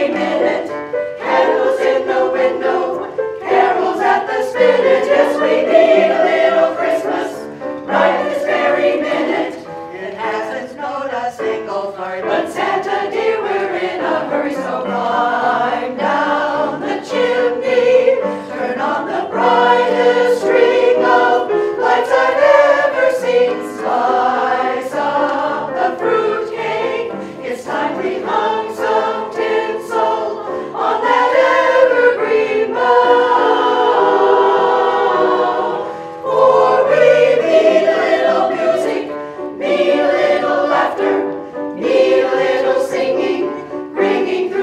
merry minute. Candles in the window, carols at the spinet. Yes, we need a little Christmas right this very minute. It hasn't snowed a single flurry, but Santa dear, we're in a hurry, so climb down the chimney, turn on the brightest string of lights I've ever seen. Slice up the fruitcake, it's time we hung some tinsel on that evergreen bough. For we need a little music, need a little laughter, need a little singing, ringing through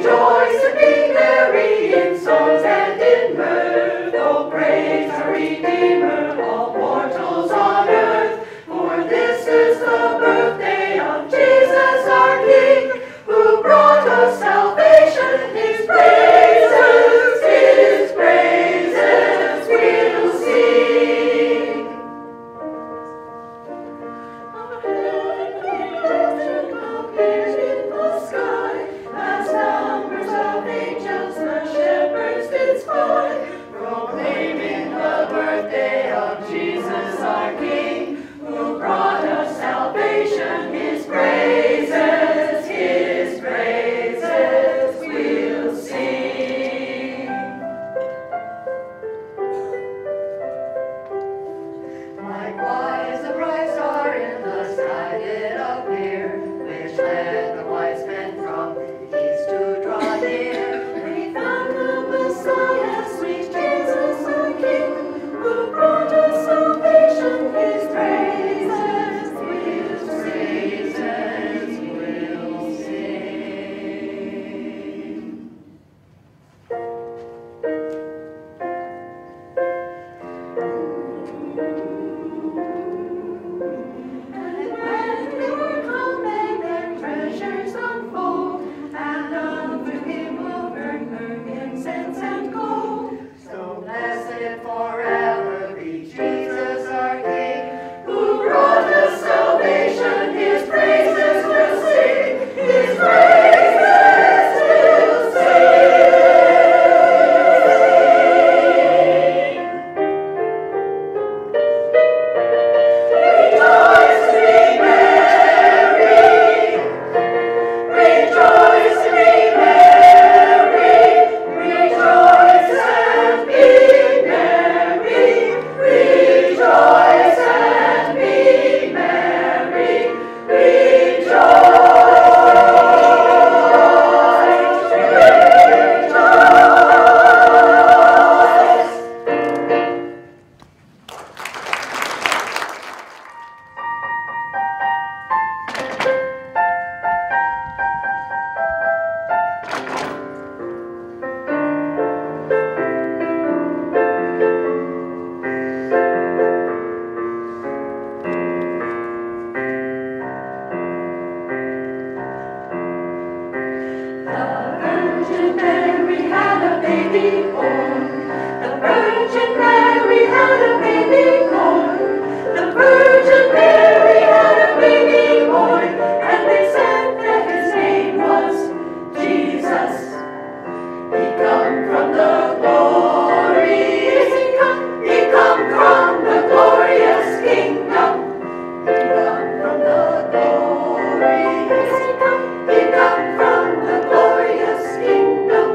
Rejoice and be merry in songs and in mirth. Oh, praise our Redeemer, all mortals on earth. For this is the birthday of Jesus our King, who brought us salvation. His praises we'll sing. Our heavenly appears in the sky, as numbers of angels the shepherds did spy, proclaiming the birthday of Jesus our King, who brought us salvation. His praises we'll sing. Likewise the bright star in the sky did appear, which led the wise men from the east to draw near. They found the Messiah, sweet Jesus our King, who brought us salvation. His praises we'll sing. And when they were come, they their treasures unfold, and unto him will burn incense and gold. So blessed forever be Jesus our King, who brought us salvation. His praises will sing. His praises will sing. Rejoice and be merry. Rejoice and be merry. Rejoice and be merry. Rejoice and be merry. Rejoice. The Virgin Mary had a baby born. The Virgin Mary had a baby born. The Virgin Mary had a baby born, and they said that his name was Jesus. He come from the glory. Yes, he come from the glorious kingdom. He come from the glory. Yes, he come from the glorious kingdom.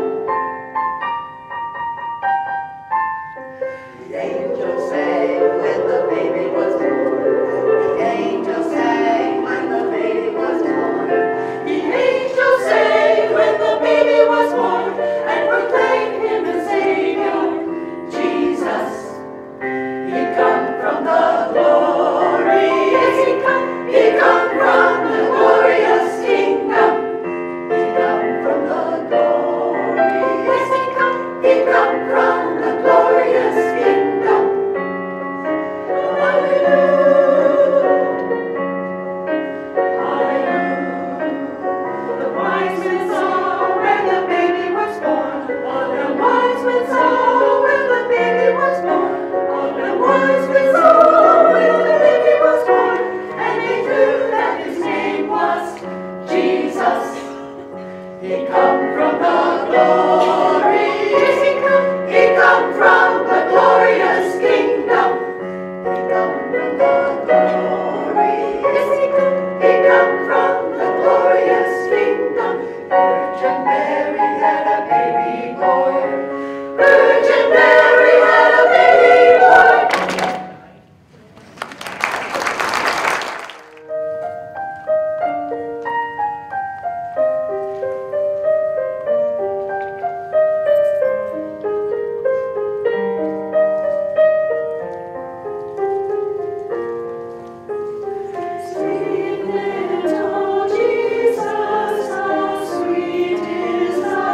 The angels sang when the baby was born. The angels sang when the baby was born. The angels sang when the baby was born, and proclaimed him as Savior, Jesus. He come from the glory. Yes, he come from the glorious kingdom. He come from the glory. Yes, he come from the glorious kingdom. Hallelujah. Hallelujah. The wise men saw when the baby was born. The wise men saw when the baby was born. The wise men saw when the baby was born, and they knew that his name was Jesus. He come from the glory. Yes, he come from the glorious kingdom. He come from the glory. Yes, he come from the glorious kingdom. Virgin Mary had a baby boy. Virgin Mary had a baby boy. Sweet little Jesus, how sweet is thy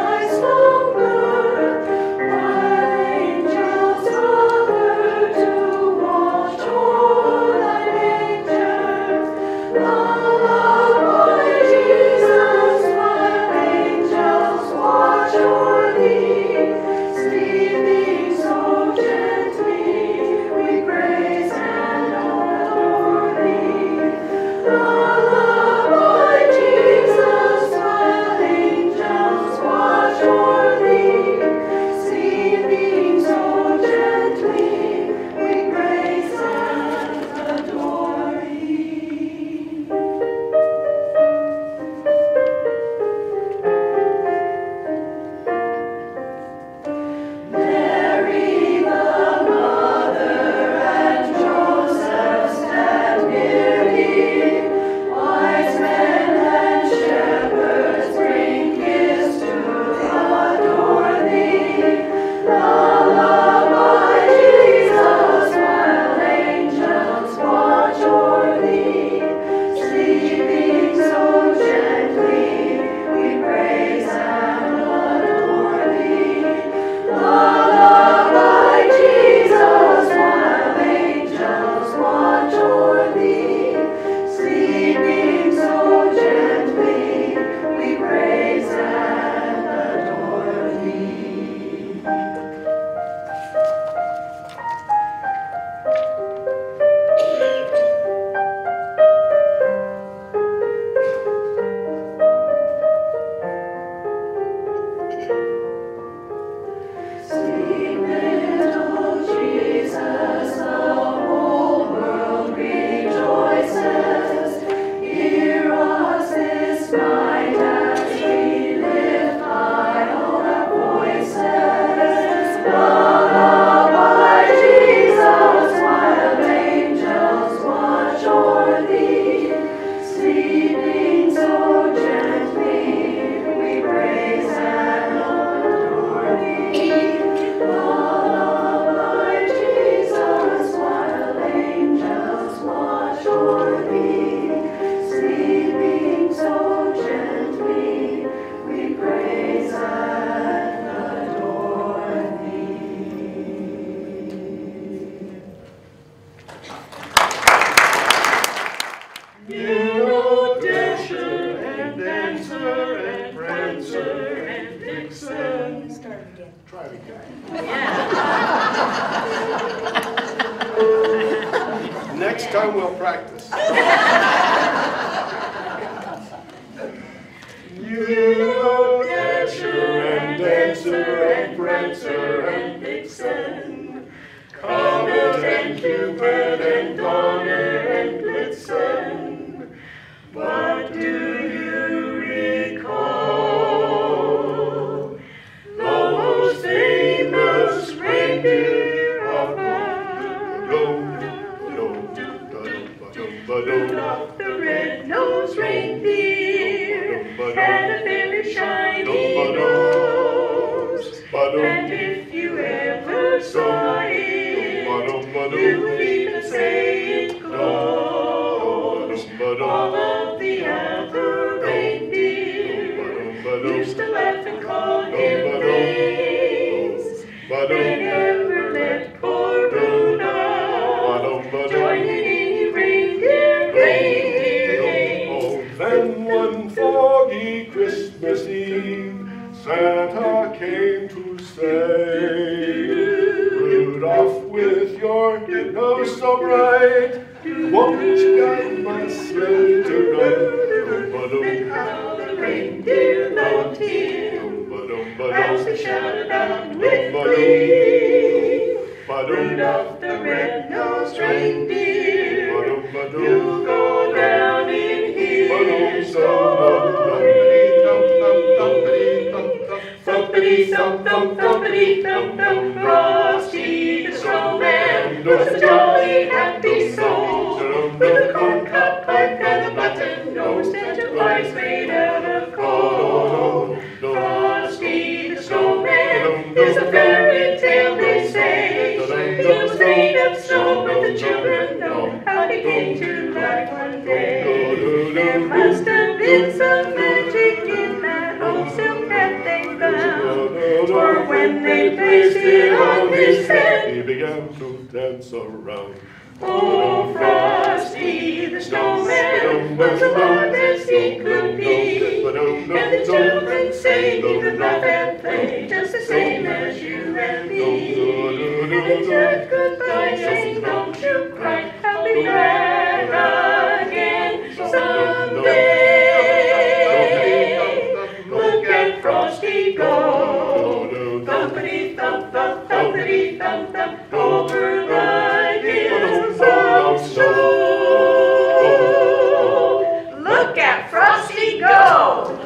Try it again. Next time we'll practice. You know Dasher and Dancer and Prancer and Vixen, Comet and Cupid and Donner and Blitzen. But do you recall the most famous reindeer of all? Rudolph the red-nosed reindeer had a very shiny nose, and if you ever saw it, you would even say it glows. All of the other reindeer used to laugh and call him names. They never let poor Rudolph join in any reindeer games. Then one foggy Christmas Eve, Santa came to say, Rudolph, with your nose so bright, won't you guide my sleigh tonight? And how the reindeer loved him as they shouted out with glee, Rudolph the red-nosed reindeer, you'll go down in history. Thumpity thump thump thumpity thump thump, Frosty the Snowman was a jolly happy soul, with a corn cob pipe and a button nose and two eyes made out of coal. Frosty the Snowman is a fairy tale, they say. He was made of snow, but the children know how he came to life one day. There must have been some magic in that old silk hat they found, for when they placed it on his head, he began to dance around. Oh, Frosty the Snowman was as alive as he could be, and the children say he could laugh and play just the same as you and me. And they said goodbye, saying don't you cry, I'll be back again someday. Look at Frosty go, thumpity thump thump, thumpity thump thump, over the hills of snow. Look at Frosty go!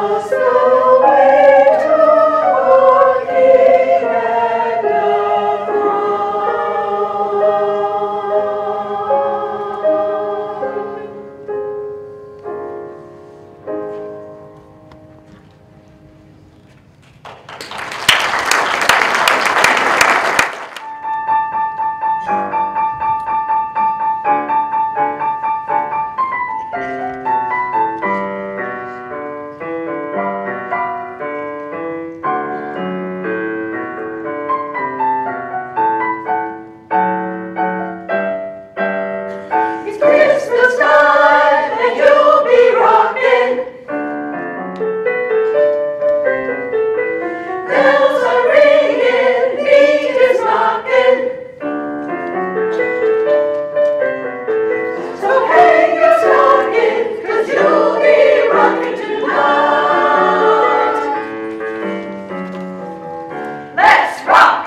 us the way to our King and the It's Christmas time and you'll be rocking. Bells are ringing, meat is knocking. So hang your stocking, 'cause you'll be rocking tonight. Let's rock!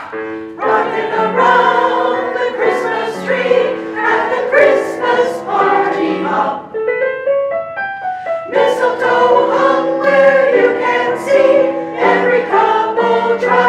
Rocking around the Christmas tree at the Christmas party hop. Mistletoe hung where you can see every couple try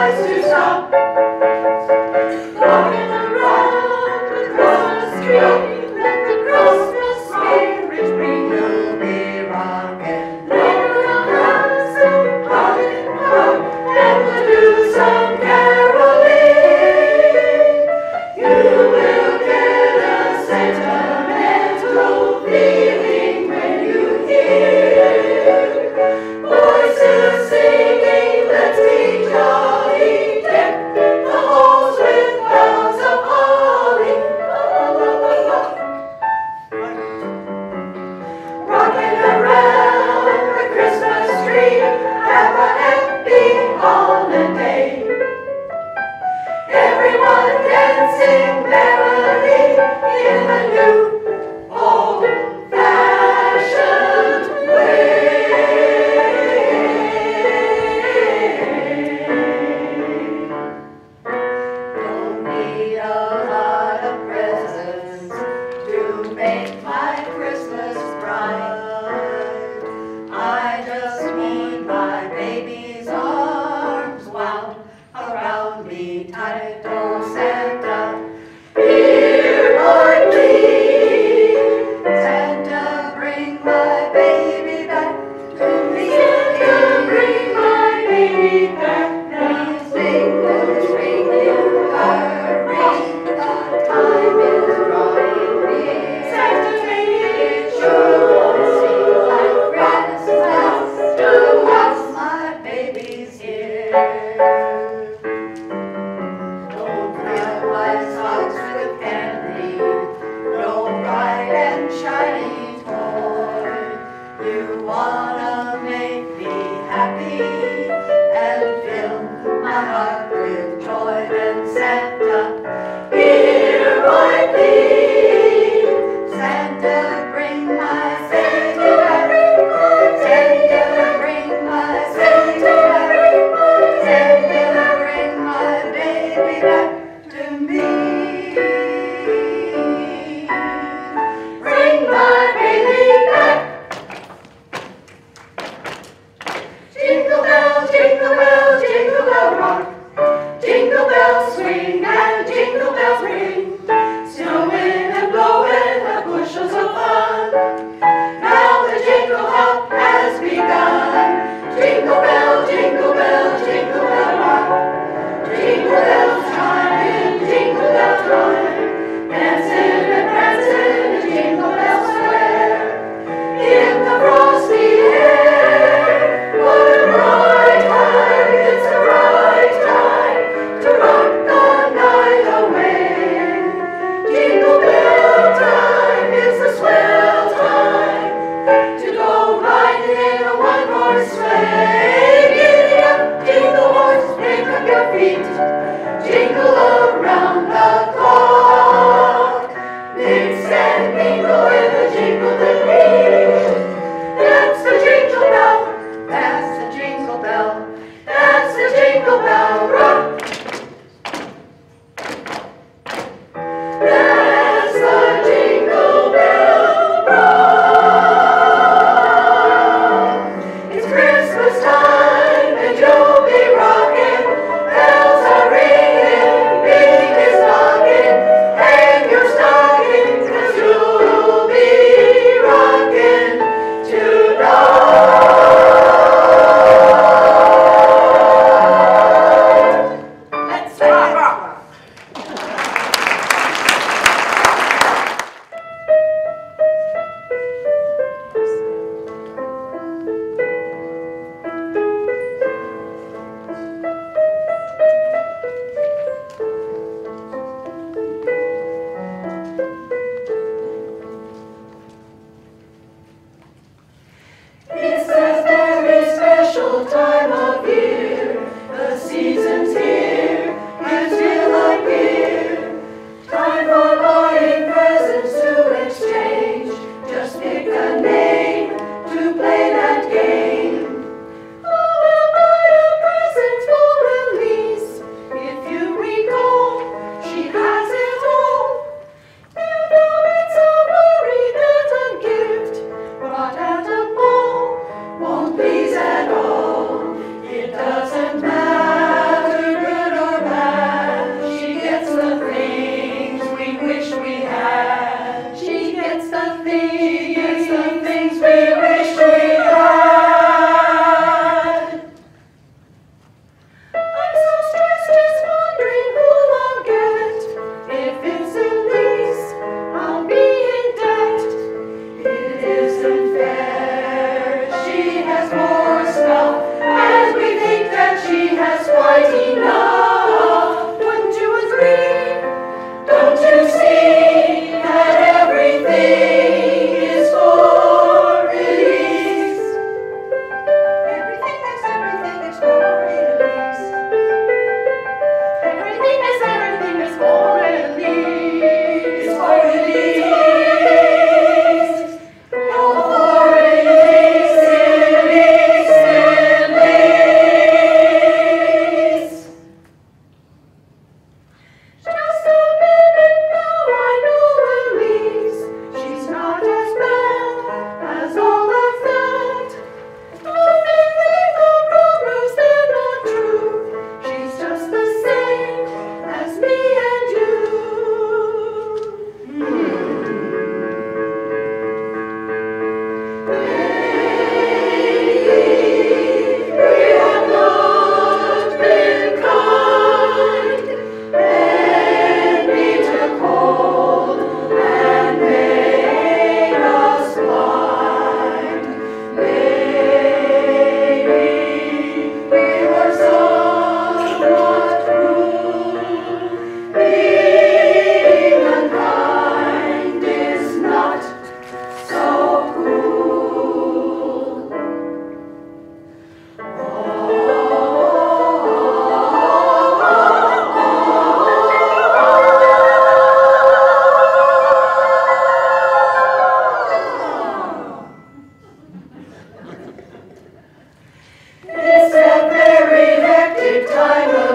time will